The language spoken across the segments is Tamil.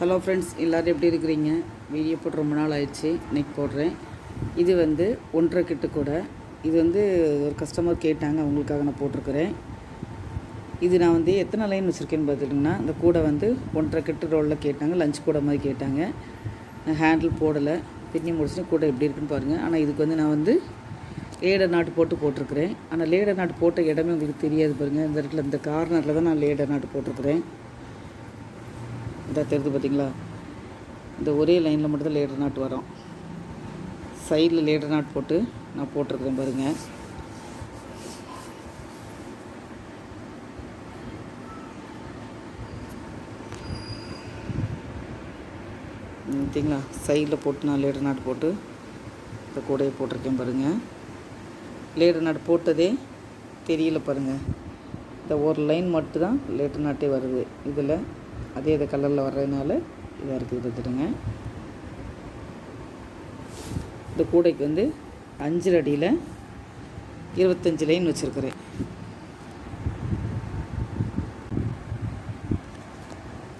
ஹலோ ஃப்ரெண்ட்ஸ், எல்லோரும் எப்படி இருக்கிறீங்க? வீடியோ போட்டு ரொம்ப நாள் ஆயிடுச்சு, இன்றைக்கி போடுறேன். இது வந்து 1.5 கிட்டு கூட. இது வந்து ஒரு கஸ்டமர் கேட்டாங்க, அவங்களுக்காக நான் போட்டிருக்கிறேன். இது நான் வந்து எத்தனை லைன் வச்சுருக்கேன்னு பார்த்துட்டிங்கன்னா, இந்த கூடை வந்து 1.5 கிட்டு ரோலில் கேட்டாங்க, லஞ்ச் கூடை மாதிரி கேட்டாங்க. ஹேண்டில் போடலை, பின்னி முடிச்சுட்டு கூடை எப்படி இருக்குன்னு பாருங்கள். ஆனால் இதுக்கு வந்து நான் வந்து லேடர் நாட்டு போட்டிருக்கிறேன். ஆனால் லேடர் நாட்டு போட்ட இடமே உங்களுக்கு தெரியாது பாருங்கள். இந்த இடத்துல இந்த கார்னரில் தான் நான் லேடர் நாட்டு போட்டிருக்கிறேன். இதாக தெரியுது பார்த்தீங்களா? இந்த ஒரே லைனில் மட்டும் தான் லேடர் நாட் வரும். சைடில் லேடர் நாட் போட்டு நான் போட்டிருக்கிறேன் பாருங்கள். பார்த்தீங்களா? சைடில் போட்டு நான் லேடர் நாட் போட்டு இந்த கூடையை போட்டிருக்கேன் பாருங்கள். லேடர் நாட் போட்டதே தெரியல பாருங்கள். இந்த ஒரு லைன் மட்டும்தான் லேடர் நாட்டே வருது. இதில் அதே இதை கலரில் வர்றதுனால இதாக இருக்குது பார்த்துடுங்க. இந்த கூடைக்கு வந்து 5 அடியில் 25 லைன் வச்சுருக்கிறேன்.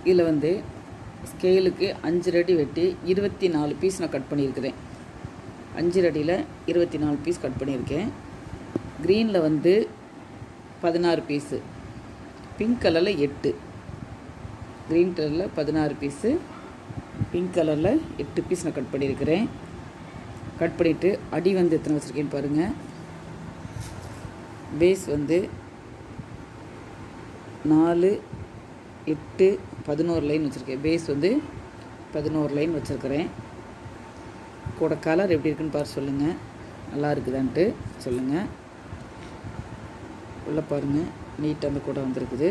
இதில் வந்து ஸ்கேலுக்கு 5 அடி வெட்டி 24 பீஸ் நான் கட் பண்ணியிருக்கிறேன். 5 அடியில் 24 பீஸ் கட் பண்ணியிருக்கேன். க்ரீனில் வந்து 16 பீஸு, பிங்க் கலரில் 8, க்ரீன் கலரில் 16 பீஸு, பிங்க் கலரில் 8 பீஸ் நான் கட் பண்ணியிருக்கிறேன். கட் பண்ணிவிட்டு அடி வந்து எத்தனை வச்சுருக்கேன்னு பாருங்கள். பேஸ் வந்து 4, 8, 11 லைன் வச்சுருக்கேன். பேஸ் வந்து 11 லைன் வச்சுருக்கிறேன். கூட கலர் எப்படி இருக்குன்னு பாரு சொல்லுங்கள், நல்லா இருக்குதான்ட்டு சொல்லுங்கள். உள்ளே பாருங்கள், நீட்டாக அந்த கூடை வந்திருக்குது.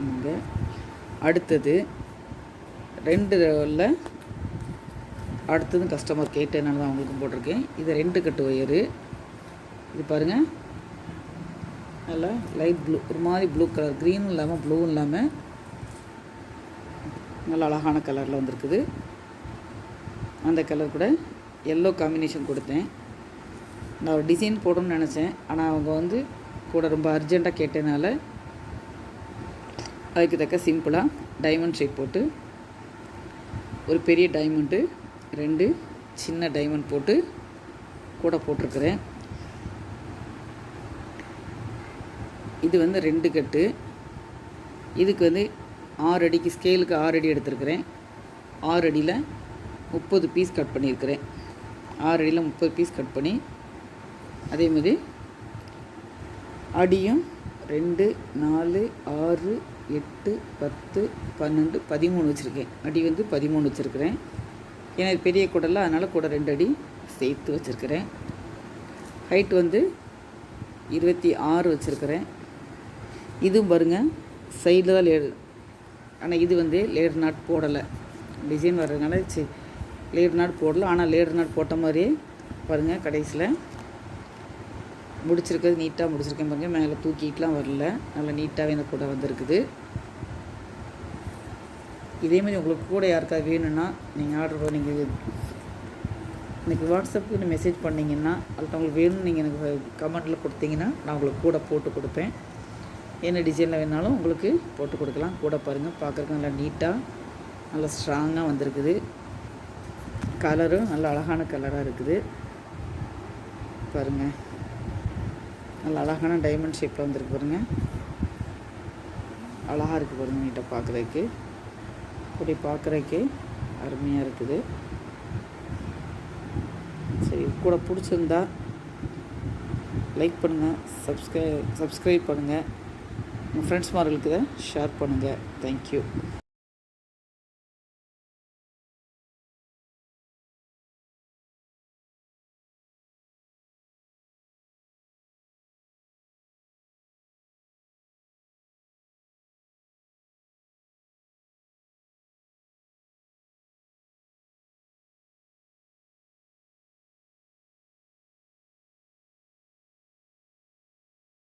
இங்கே அடுத்தது 2 ரோலில் அடுத்ததும் கஸ்டமர் கேட்டதுனால தான் அவங்களுக்கும் போட்டிருக்கேன். இது 2 கட்டு ஒயரு. இது பாருங்கள், நல்லா லைட் ப்ளூ, ஒரு மாதிரி ப்ளூ கலர், க்ரீனும் இல்லாமல் ப்ளூவும் இல்லாமல் நல்லா அழகான கலரில் வந்திருக்குது. அந்த கலர் கூட எல்லோ காம்பினேஷன் கொடுத்தேன். நான் ஒரு டிசைன் போடணும்னு நினச்சேன். ஆனால் அவங்க வந்து கூட ரொம்ப அர்ஜெண்ட்டாக கேட்டதுனால அதுக்கு தக்க சிம்பிளாக டைமண்ட் ஷேப் போட்டு, ஒரு பெரிய டைமண்டு 2 சின்ன டைமண்ட் போட்டு கூட போட்டிருக்கிறேன். இது வந்து 2 கட்டு. இதுக்கு வந்து 6 அடிக்கு ஸ்கேலுக்கு 6 அடி எடுத்துருக்கிறேன். 6 அடியில் 30 பீஸ் கட் பண்ணியிருக்கிறேன். 6 அடியில் 30 பீஸ் கட் பண்ணி அதே மாதிரி அடியும் 2, 4, 6, 8, 10, 12, 13 வச்சுருக்கேன். அடி வந்து 13 வச்சுருக்கிறேன். எனக்கு பெரிய கூடல, அதனால் கூட 2 அடி சேர்த்து வச்சுருக்கிறேன். ஹைட் வந்து 26 வச்சுருக்கிறேன். இதுவும் பாருங்கள், சைடில் தான் லேடர். ஆனால் இது வந்து லேடர் நாட் போடலை, டிசைன் வர்றதுனால லேடர் நாட் போடலை. ஆனால் லேடர் நாட் போட்ட மாதிரியே பாருங்கள், கடைசியில் முடிச்சிருக்கிறது நீட்டாக முடிச்சிருக்கேன் பாருங்கள். மேலே தூக்கிட்டுலாம் வரல, நல்லா நீட்டாகவே இந்த கூட வந்திருக்குது. இதேமாதிரி உங்களுக்கு கூட யாருக்காவது வேணும்னா நீங்கள் ஆர்டர் பண்ணி நீங்கள் எனக்கு வாட்ஸ்அப்புக்கு மெசேஜ் பண்ணிங்கன்னா, அதில் உங்களுக்கு வேணும்னு நீங்கள் எனக்கு கமெண்ட்டில் கொடுத்தீங்கன்னா நான் உங்களுக்கு கூட போட்டு கொடுப்பேன். என்ன டிசைனில் வேணாலும் உங்களுக்கு போட்டு கொடுக்கலாம். கூட பாருங்கள், பார்க்குறதுக்கு நல்லா நீட்டாக நல்லா ஸ்ட்ராங்காக வந்திருக்குது. கலரும் நல்ல அழகான கலராக இருக்குது பாருங்கள். நல்ல அழகான டைமண்ட் ஷேப்பில் வந்துருக்கு பாருங்கள். அழகாக இருக்குது பாருங்கள், நீட்டாக பார்க்குறதுக்கு. இப்படி பார்க்குறதுக்கே அருமையாக இருக்குது. சரி, கூட பிடிச்சிருந்தா லைக் பண்ணுங்கள், சப்ஸ்கிரைப் பண்ணுங்கள். உங்கள் ஃப்ரெண்ட்ஸ் மார்களுக்கு ஷேர் பண்ணுங்கள். தேங்க்யூ.